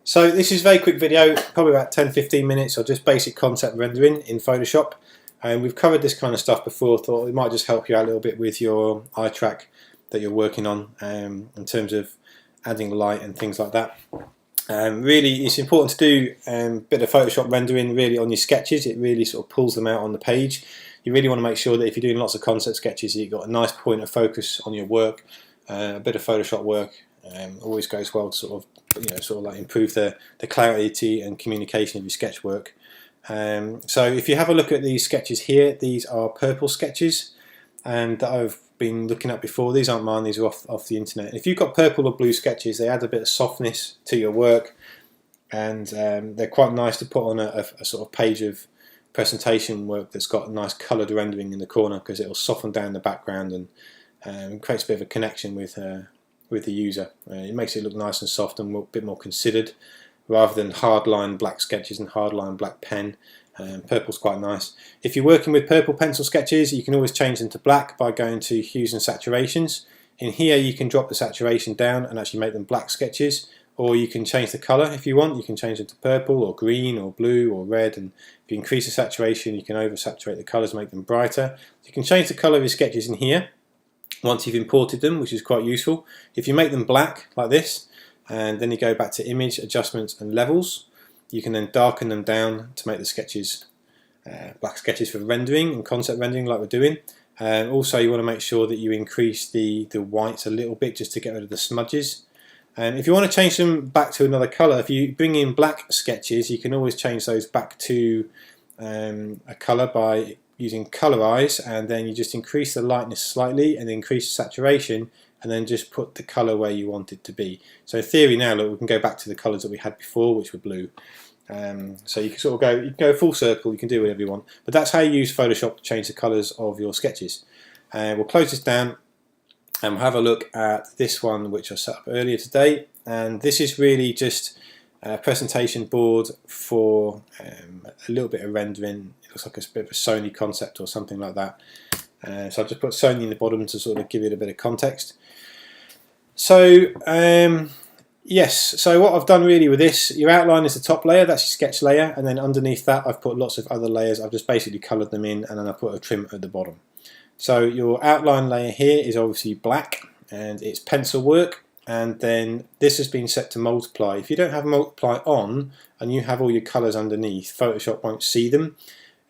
So this is a very quick video, probably about 10-15 minutes of just basic concept rendering in Photoshop. And we've covered this kind of stuff before, thought it might just help you out a little bit with your eye track that you're working on in terms of adding light and things like that. Really, it's important to do a bit of Photoshop rendering really on your sketches. It really sort of pulls them out on the page. You really want to make sure that if you're doing lots of concept sketches, you've got a nice point of focus on your work. A bit of Photoshop work always goes well to sort of like improve the clarity and communication of your sketch work. So if you have a look at these sketches here, these are purple sketches that I've been looking at before. These aren't mine, these are off the internet. If you've got purple or blue sketches, they add a bit of softness to your work, and they're quite nice to put on a sort of page of presentation work that's got nice coloured rendering in the corner, because it'll soften down the background and creates a bit of a connection with the user. It makes it look nice and soft and a bit more considered, rather than hardline black sketches and hardline black pen. Purple's quite nice. If you're working with purple pencil sketches, you can always change them to black by going to hues and saturations. In here you can drop the saturation down and actually make them black sketches, or you can change the colour if you want. You can change them to purple or green or blue or red, and if you increase the saturation you can oversaturate the colours, make them brighter. You can change the colour of your sketches in here once you've imported them, which is quite useful. If you make them black like this, and then you go back to image, adjustments and levels, you can then darken them down to make the sketches black sketches for rendering and concept rendering like we're doing. Also you want to make sure that you increase the whites a little bit just to get rid of the smudges. If you want to change them back to another colour, if you bring in black sketches, you can always change those back to a colour by using colorize, and then you just increase the lightness slightly and increase the saturation, and then just put the colour where you want it to be. So in theory now, look, we can go back to the colours that we had before, which were blue. So you can sort of go full circle, you can do whatever you want, but that's how you use Photoshop to change the colours of your sketches. We'll close this down and we'll have a look at this one which I set up earlier today, and this is really just a presentation board for a little bit of rendering. It looks like a bit of a Sony concept or something like that. So I've just put Sony in the bottom to sort of give it a bit of context. So yes, so what I've done really with this, your outline is the top layer, that's your sketch layer, and then underneath that I've put lots of other layers. I've just basically coloured them in, and then I put a trim at the bottom. So your outline layer here is obviously black and it's pencil work, and then this has been set to multiply. If you don't have multiply on and you have all your colours underneath, Photoshop won't see them.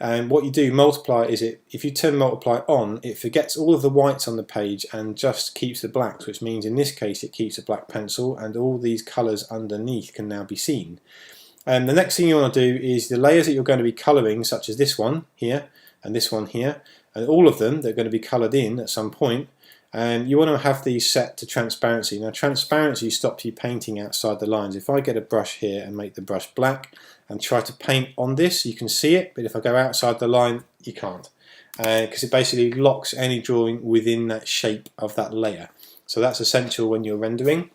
And what you do, multiply, is if you turn multiply on, it forgets all of the whites on the page and just keeps the blacks, which means in this case it keeps a black pencil, and all these colours underneath can now be seen. And the next thing you want to do is the layers that you're going to be colouring, such as this one here and this one here, and all of them, they're going to be coloured in at some point. And you want to have these set to transparency. Now transparency stops you painting outside the lines. If I get a brush here and make the brush black and try to paint on this, you can see it, but if I go outside the line you can't, because it basically locks any drawing within that shape of that layer. So that's essential when you're rendering.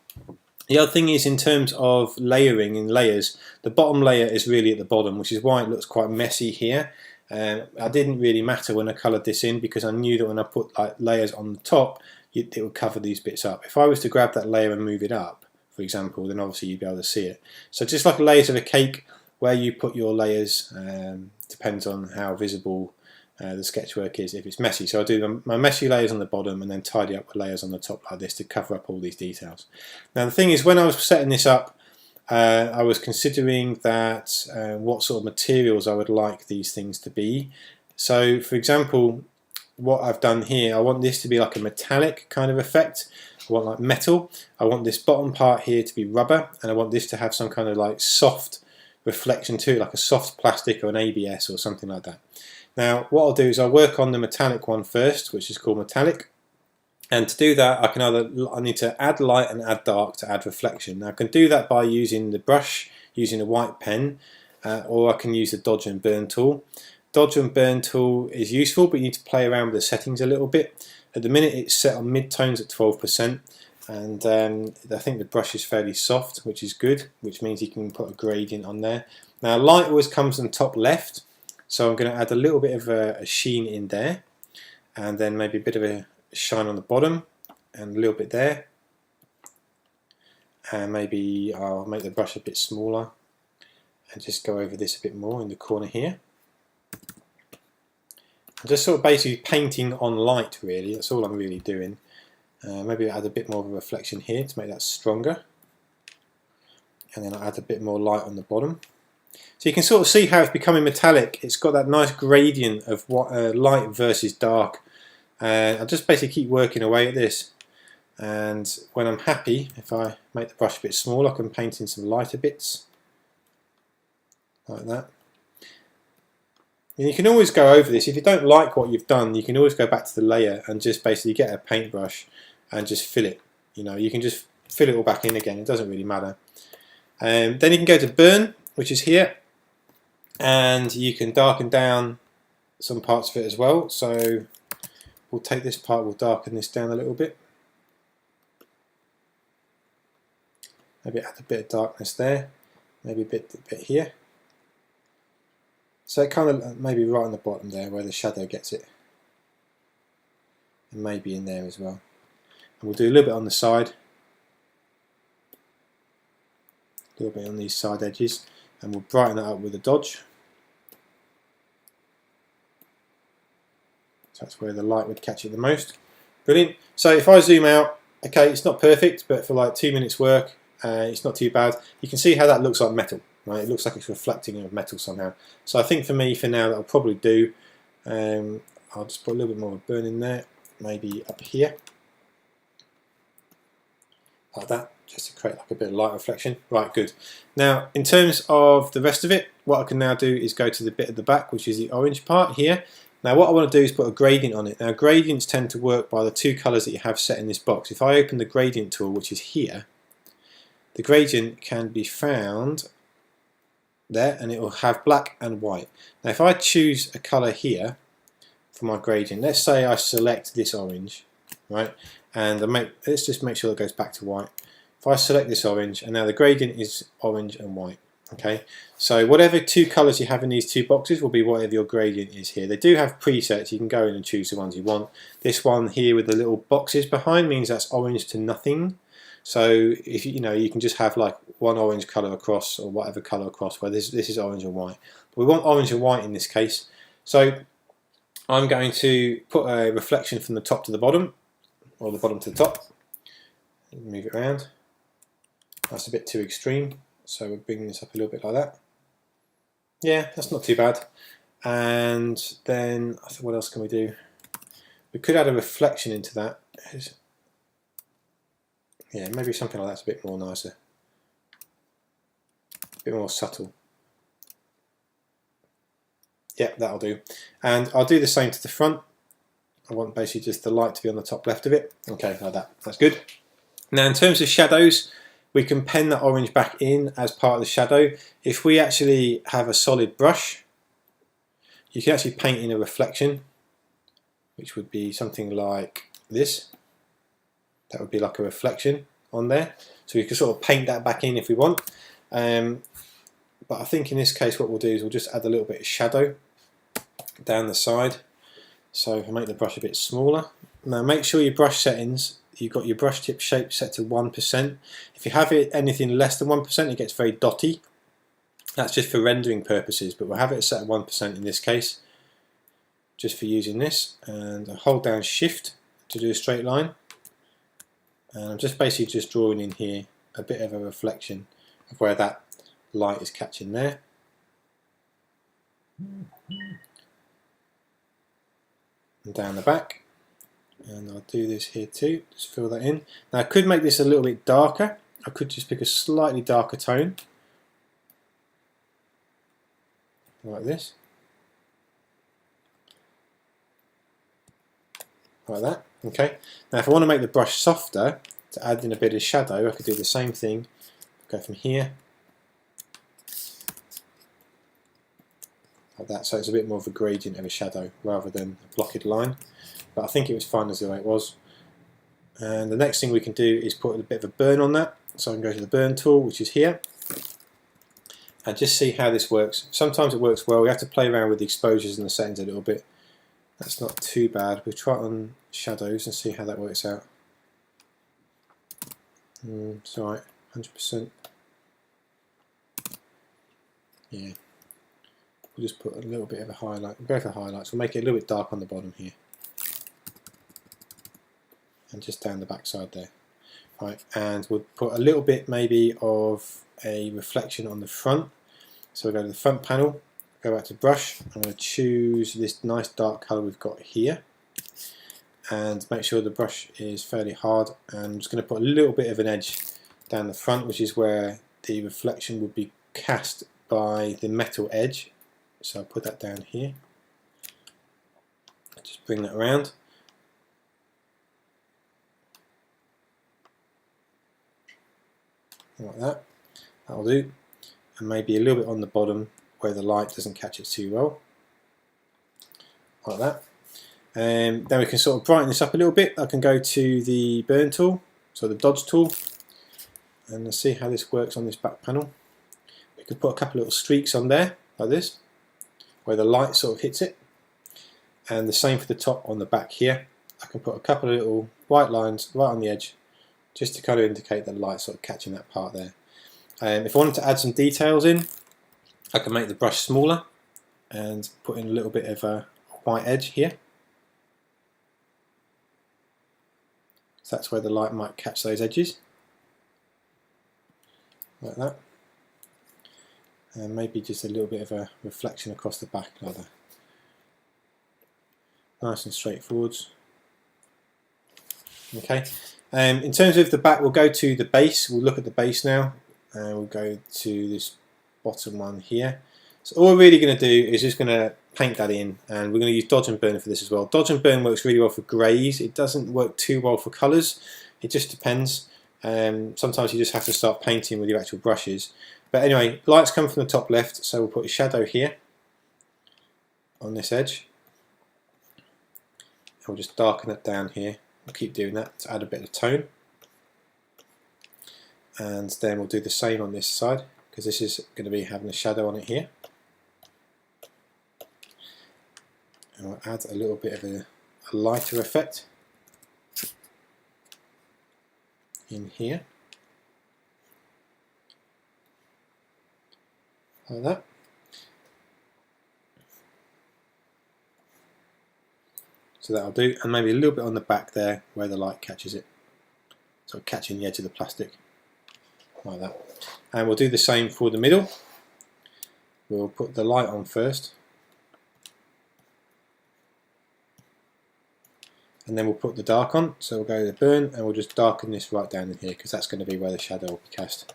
The other thing is, in terms of layering in layers, the bottom layer is really at the bottom, which is why it looks quite messy here. I didn't really matter when I coloured this in, because I knew that when I put like layers on the top, it would cover these bits up. If I was to grab that layer and move it up, for example, then obviously you'd be able to see it. So just like layers of a cake, where you put your layers depends on how visible the sketchwork is, if it's messy. So I do my messy layers on the bottom and then tidy up with layers on the top like this to cover up all these details. Now the thing is, when I was setting this up, I was considering that what sort of materials I would like these things to be. So for example, what I've done here, I want this to be like a metallic kind of effect. I want like metal. I want this bottom part here to be rubber, and I want this to have some kind of like soft reflection to it, like a soft plastic or an ABS or something like that. Now what I'll do is I'll work on the metallic one first, which is called metallic. And to do that, I need to add light and add dark to add reflection. Now I can do that by using the brush, using a white pen, or I can use the dodge and burn tool. Dodge and burn tool is useful, but you need to play around with the settings a little bit. At the minute it's set on mid-tones at 12%, and I think the brush is fairly soft, which is good, which means you can put a gradient on there. Now light always comes on the top left, so I'm going to add a little bit of a sheen in there, and then maybe a bit of a shine on the bottom and a little bit there, and maybe I'll make the brush a bit smaller and just go over this a bit more in the corner here. I'm just sort of basically painting on light, really. That's all I'm really doing. Maybe I'll add a bit more of a reflection here to make that stronger, and then I'll add a bit more light on the bottom. So you can sort of see how it's becoming metallic. It's got that nice gradient of what light versus dark. I'll just basically keep working away at this, and when I'm happy, if I make the brush a bit smaller, I can paint in some lighter bits like that. And you can always go over this. If you don't like what you've done, you can always go back to the layer and just basically get a paintbrush and just fill it. You know, you can just fill it all back in again. It doesn't really matter. Then you can go to burn, which is here, and you can darken down some parts of it as well. So we'll take this part, we'll darken this down a little bit. Maybe add a bit of darkness there, maybe a bit here. So it kind of maybe right on the bottom there where the shadow gets it, and maybe in there as well. And we'll do a little bit on the side, a little bit on these side edges, and we'll brighten it up with a dodge. So that's where the light would catch it the most. Brilliant. So if I zoom out, okay, it's not perfect, but for like 2 minutes work, it's not too bad. You can see how that looks like metal. Right? It looks like it's reflecting of metal somehow. So I think for me, for now, that'll probably do. I'll just put a little bit more of a burn in there, maybe up here, like that, just to create like a bit of light reflection. Right, good. Now, in terms of the rest of it, what I can now do is go to the bit at the back, which is the orange part here. Now, what I want to do is put a gradient on it. Now, gradients tend to work by the two colours that you have set in this box. If I open the gradient tool, which is here, the gradient can be found there, and it will have black and white. Now if I choose a colour here for my gradient, let's say I select this orange, right, and let's just make sure it goes back to white. If I select this orange, and now the gradient is orange and white, okay, so whatever two colours you have in these two boxes will be whatever your gradient is here. They do have presets, you can go in and choose the ones you want. This one here with the little boxes behind means that's orange to nothing. So if you know, you can just have like one orange colour across, or whatever colour across, where this is orange and white. But we want orange and white in this case. So I'm going to put a reflection from the top to the bottom, or the bottom to the top. Move it around. That's a bit too extreme, so we're bringing this up a little bit like that. Yeah, that's not too bad. And then I think, what else can we do? We could add a reflection into that. Yeah, maybe something like that's a bit more nicer, a bit more subtle. Yeah, that'll do. And I'll do the same to the front. I want basically just the light to be on the top left of it. Okay, like that. That's good. Now, in terms of shadows, we can pen that orange back in as part of the shadow. If we actually have a solid brush, you can actually paint in a reflection, which would be something like this. That would be like a reflection on there. So we can sort of paint that back in if we want. But I think in this case what we'll do is we'll just add a little bit of shadow down the side. So if I make the brush a bit smaller. Now make sure your brush settings, you've got your brush tip shape set to 1%. If you have it anything less than 1%, it gets very dotty. That's just for rendering purposes, but we'll have it set at 1% in this case, just for using this. And I hold down Shift to do a straight line. And I'm just basically just drawing in here a bit of a reflection of where that light is catching there. And down the back. And I'll do this here too, just fill that in. Now I could make this a little bit darker. I could just pick a slightly darker tone, like this. Like that. Okay. Now if I want to make the brush softer, to add in a bit of shadow, I could do the same thing. Go from here, like that, so it's a bit more of a gradient of a shadow rather than a blocked line. But I think it was fine as the way it was. And the next thing we can do is put a bit of a burn on that. So I can go to the burn tool, which is here, and just see how this works. Sometimes it works well. We have to play around with the exposures and the settings a little bit. That's not too bad. We'll try it on shadows and see how that works out. It's alright. 100%. Yeah. We'll just put a little bit of a highlight. We'll go for highlights. We'll make it a little bit dark on the bottom here. And just down the back side there. Right, and we'll put a little bit maybe of a reflection on the front. So we'll go to the front panel, go back to brush. I'm going to choose this nice dark colour we've got here. And make sure the brush is fairly hard. And I'm just going to put a little bit of an edge down the front, which is where the reflection would be cast by the metal edge. So I'll put that down here. Just bring that around. Like that. That'll do. And maybe a little bit on the bottom where the light doesn't catch it too well. Like that. And then we can sort of brighten this up a little bit. I can go to the burn tool, so the dodge tool, and let's see how this works on this back panel. We could put a couple of little streaks on there, like this, where the light sort of hits it. And the same for the top on the back here. I can put a couple of little white lines right on the edge, just to kind of indicate that the light sort of catching that part there. If I wanted to add some details in, I can make the brush smaller and put in a little bit of a white edge here. So that's where the light might catch those edges, like that. And maybe just a little bit of a reflection across the back, like that. Nice and straightforward. Okay. In terms of the back, we'll go to the base. We'll look at the base now, and we'll go to this bottom one here. So all we're really going to do is just going to paint that in, and we're going to use dodge and burn for this as well. Dodge and burn works really well for greys. It doesn't work too well for colours. It just depends. Sometimes you just have to start painting with your actual brushes. But anyway, lights come from the top left, so we'll put a shadow here on this edge. And we'll just darken it down here. We'll keep doing that to add a bit of tone. And then we'll do the same on this side, because this is going to be having a shadow on it here. And we'll add a little bit of a lighter effect in here, like that. So that'll do, and maybe a little bit on the back there where the light catches it, so catching the edge of the plastic, like that. And we'll do the same for the middle. We'll put the light on first, and then we'll put the dark on. So we'll go to the burn, and we'll just darken this right down in here, because that's going to be where the shadow will be cast.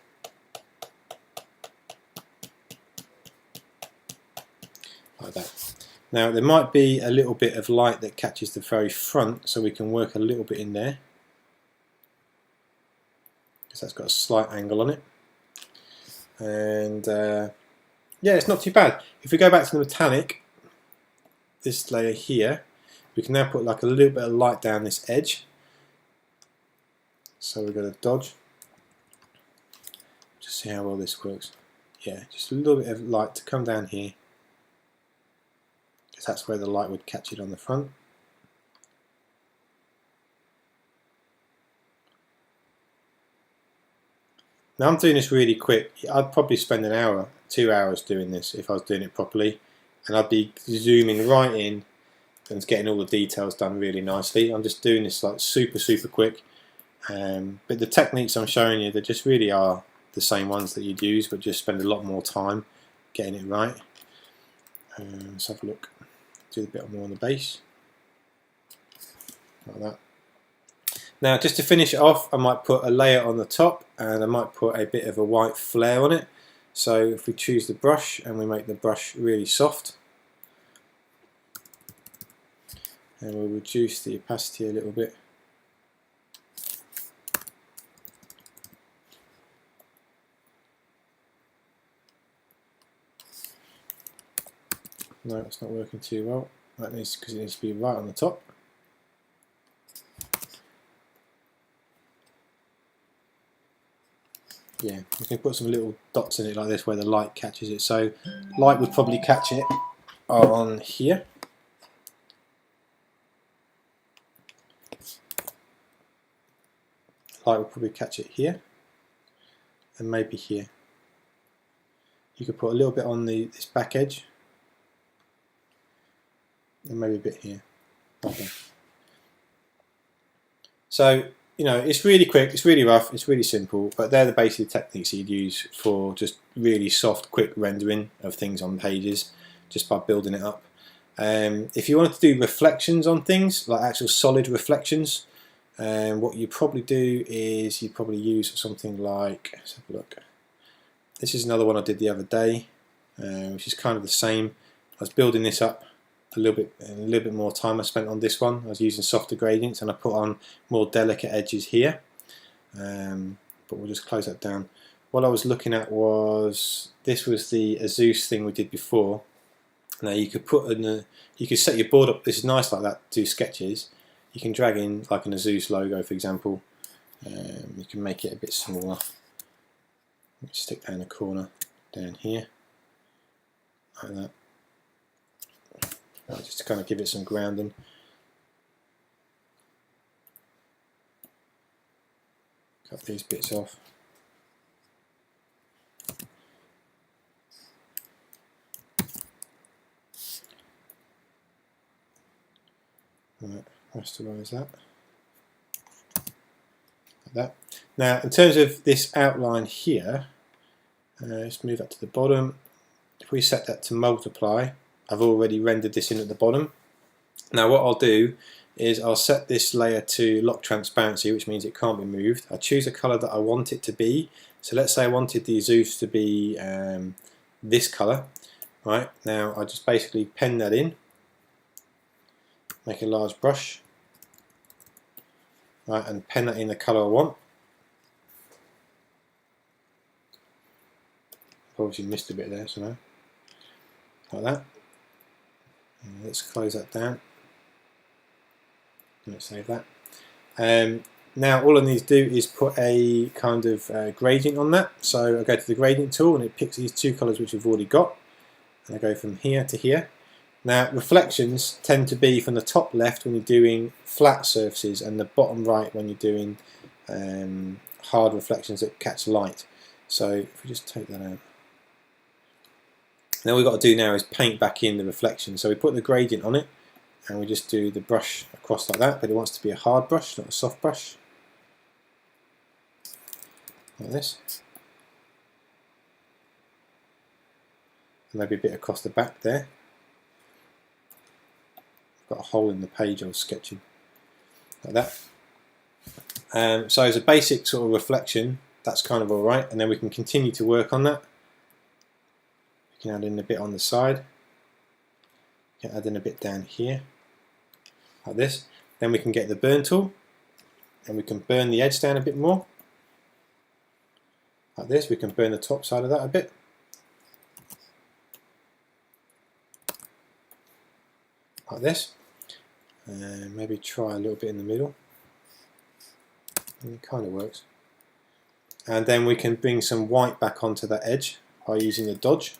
Like that. Now there might be a little bit of light that catches the very front, so we can work a little bit in there, because that's got a slight angle on it. And yeah, it's not too bad. If we go back to the metallic, this layer here, we can now put like a little bit of light down this edge. So we're going to dodge. Just see how well this works. Yeah, just a little bit of light to come down here, because that's where the light would catch it on the front. Now I'm doing this really quick. I'd probably spend an hour, 2 hours doing this if I was doing it properly, and I'd be zooming right in and getting all the details done really nicely. I'm just doing this like super quick, but the techniques I'm showing you, they just really are the same ones that you'd use, but just spend a lot more time getting it right. Let's have a look. Do a bit more on the base, like that. Now just to finish it off, I might put a layer on the top, and I might put a bit of a white flare on it. So if we choose the brush and we make the brush really soft, and we'll reduce the opacity a little bit. No, it's not working too well. That needs, because it needs to be right on the top. Yeah, we can put some little dots in it like this where the light catches it. So light would probably catch it on here. Light would probably catch it here. and maybe here. You could put a little bit on this back edge, and maybe a bit here. Okay. So, you know, it's really quick, it's really rough, it's really simple, but they're the basic techniques you'd use for just really soft, quick rendering of things on pages, just by building it up. If you wanted to do reflections on things, like actual solid reflections, what you probably do is you probably use something like, let's have a look. This is another one I did the other day, which is kind of the same. I was building this up a little bit more time I spent on this one. I was using softer gradients and I put on more delicate edges here. But we'll just close that down. What I was looking at was, this was the Azus thing we did before. Now you could you could set your board up. This is nice like that to do sketches. You can drag in like an Azus logo, for example. You can make it a bit smaller. Stick that in a corner down here, like that. Just to kind of give it some grounding. Cut these bits off. Right, rasterize that. Like that. Now, in terms of this outline here, let's move that to the bottom. If we set that to multiply, I've already rendered this in at the bottom. Now what I'll do is I'll set this layer to lock transparency, which means it can't be moved. I choose a colour that I want it to be. So let's say I wanted the Azus to be this colour. Right, now I just basically pen that in, make a large brush, right, and pen that in the colour I want. Obviously missed a bit there, so no. Like that. And let's close that down. Let's save that. Now all I need to do is put a kind of gradient on that. So I go to the gradient tool and it picks these two colours which we've already got. And I go from here to here. Now reflections tend to be from the top left when you're doing flat surfaces and the bottom right when you're doing hard reflections that catch light. So if we just take that out. Now what we've got to do now is paint back in the reflection. So we put the gradient on it and we just do the brush across like that, but it wants to be a hard brush, not a soft brush. Like this. And maybe a bit across the back there. Got a hole in the page I was sketching. Like that. So as a basic sort of reflection, that's kind of alright, and then we can continue to work on that. We can add in a bit on the side. We can add in a bit down here, like this. Then we can get the burn tool, and we can burn the edge down a bit more. Like this, we can burn the top side of that a bit. Like this. And maybe try a little bit in the middle. And it kind of works. And then we can bring some white back onto that edge by using the dodge.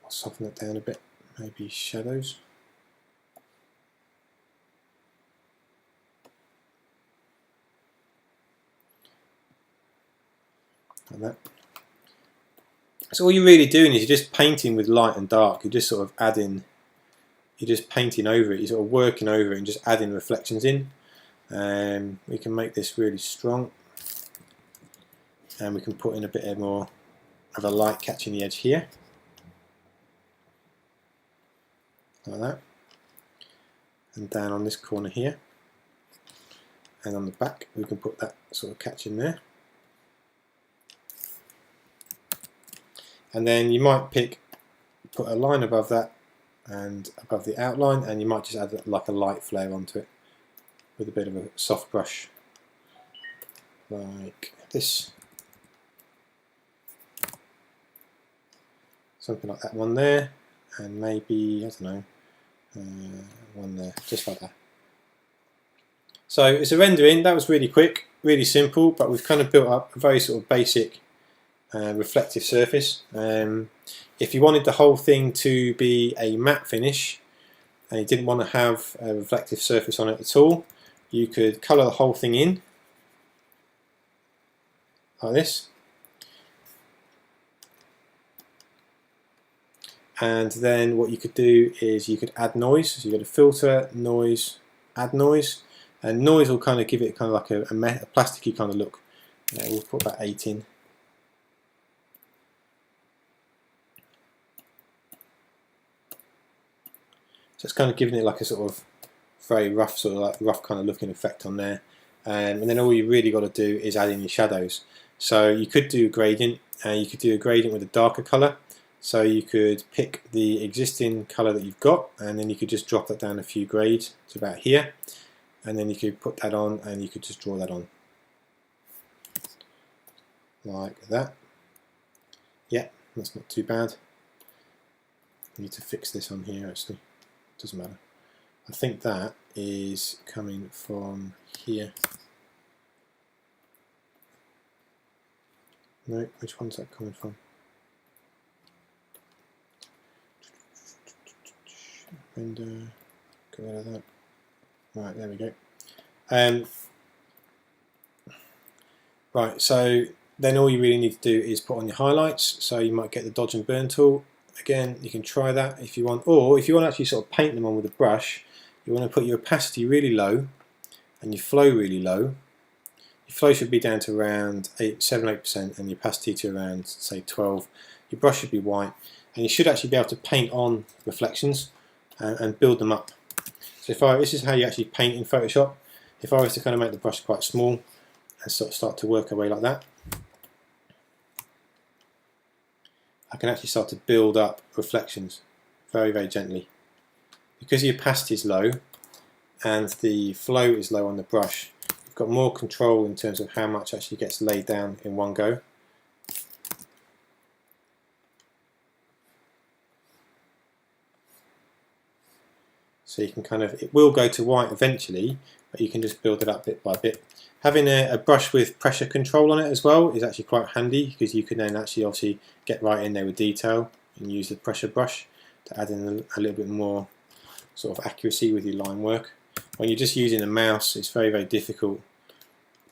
I'll soften it down a bit, maybe shadows. Like that. So all you're really doing is you're just painting with light and dark. You're just sort of adding, you're just painting over it. You're sort of working over it and just adding reflections in. We can make this really strong, and we can put in a bit more of a light catching the edge here, like that, and down on this corner here, and on the back we can put that sort of catch in there. And then you might put a line above that and above the outline, and you might just add like a light flare onto it with a bit of a soft brush like this. Something like that one there, and maybe, I don't know, one there, just like that. So it's a rendering. That was really quick, really simple, but we've kind of built up a very sort of basic reflective surface. If you wanted the whole thing to be a matte finish and you didn't want to have a reflective surface on it at all, you could colour the whole thing in like this. And then what you could do is you could add noise. So you go to filter, noise, add noise, and noise will kind of give it kind of like a plasticky kind of look. We'll put that 8 in. So it's kind of giving it like a sort of very rough, sort of like rough kind of looking effect on there. And then all you really got to do is add in your shadows. So you could do a gradient, and you could do a gradient with a darker colour. So you could pick the existing colour that you've got, and then you could just drop that down a few grades to about here, and then you could put that on, and you could just draw that on like that. Yeah, that's not too bad. I need to fix this on here actually. Doesn't matter. I think that is coming from here. No, which one's that coming from? Render, get rid of that. Right, there we go. Right, so then all you really need to do is put on your highlights. So you might get the dodge and burn tool. Again, you can try that if you want, or if you want to actually sort of paint them on with a brush, you want to put your opacity really low and your flow really low. Your flow should be down to around 7-8% and your opacity to around, say, 12. Your brush should be white, and you should actually be able to paint on reflections and build them up. So this is how you actually paint in Photoshop. If I was to kind of make the brush quite small and sort of start to work away like that, I can actually start to build up reflections very, very gently. Because the opacity is low and the flow is low on the brush, you've got more control in terms of how much actually gets laid down in one go. So you can kind of, it will go to white eventually, but you can just build it up bit by bit. Having a brush with pressure control on it as well is actually quite handy, because you can then actually obviously get right in there with detail and use the pressure brush to add in a little bit more sort of accuracy with your line work. When you're just using a mouse, it's very, very difficult.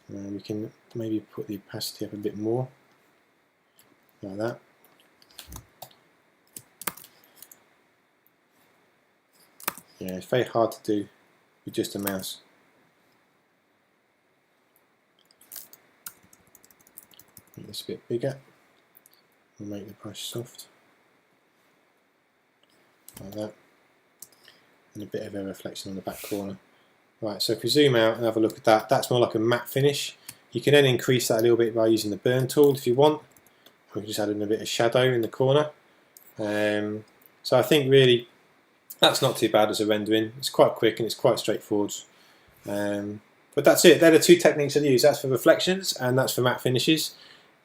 We can maybe put the opacity up a bit more, like that. Yeah, it's very hard to do with just a mouse. Make this a bit bigger and make the brush soft, like that, and a bit of a reflection on the back corner. Right, so if we zoom out and have a look at that, that's more like a matte finish. You can then increase that a little bit by using the burn tool if you want. We can just add in a bit of shadow in the corner. So I think really that's not too bad as a rendering. It's quite quick and it's quite straightforward. But that's it. They're the two techniques I use. That's for reflections and that's for matte finishes.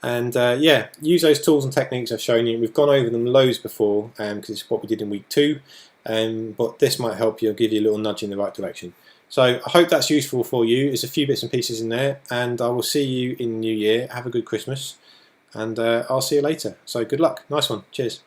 And yeah, use those tools and techniques I've shown you. We've gone over them loads before because it's what we did in week 2. But this might help you, give you a little nudge in the right direction. So I hope that's useful for you. There's a few bits and pieces in there, and I will see you in the new year. Have a good Christmas, and I'll see you later. So good luck. Nice one. Cheers.